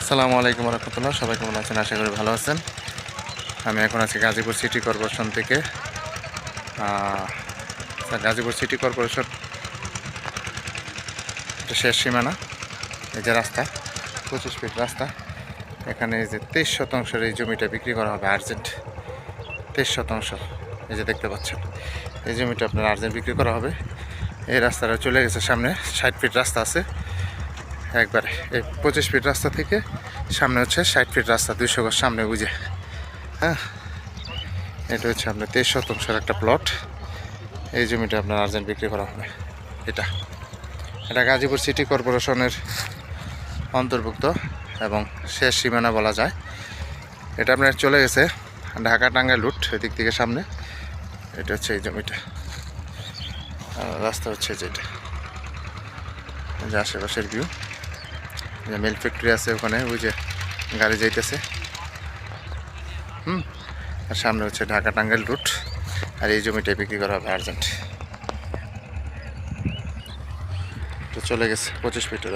আসসালামু আলাইকুম রহমতুল্লাহ। সবাই কেমন আছেন? আশা করি ভালো আছেন। আমি এখন আছি গাজীপুর সিটি কর্পোরেশন থেকে। গাজীপুর সিটি কর্পোরেশন শেষ সীমানা। এই যে রাস্তা, 25 ফিট রাস্তা। এখানে এই যে 23% এই জমিটা বিক্রি করা হবে আর্জেন্ট। 23%, এই যে দেখতে পাচ্ছেন, এই জমিটা আপনার আর্জেন্ট বিক্রি করা হবে। এই রাস্তাটা চলে গেছে সামনে, 60 ফিট রাস্তা আছে একবারে। এই 25 ফিট রাস্তা থেকে সামনে হচ্ছে 60 ফিট রাস্তা, 200 গজ সামনে বুঝে। হ্যাঁ, এটা হচ্ছে আপনার 23% একটা প্লট। এই জমিটা আপনার আর্জেন্ট বিক্রি করা হবে। এটা গাজীপুর সিটি কর্পোরেশনের অন্তর্ভুক্ত এবং শেষ সীমানা বলা যায়। এটা আপনার চলে গেছে ঢাকা টাঙ্গাইল রুট, এদিক থেকে সামনে। এটা হচ্ছে এই জমিটা, রাস্তা হচ্ছে যেটা, যে আশেপাশের ভিউ। যে মিল ফ্যাক্টরি আছে ওখানে, ওই যে গাড়ি যাইতেছে। আর সামনে হচ্ছে ঢাকা টাঙ্গাইল রুট। আর এই জমিটাই বিক্রি করা হবে আর্জেন্ট। তো চলে গেছে 25 ফিটের।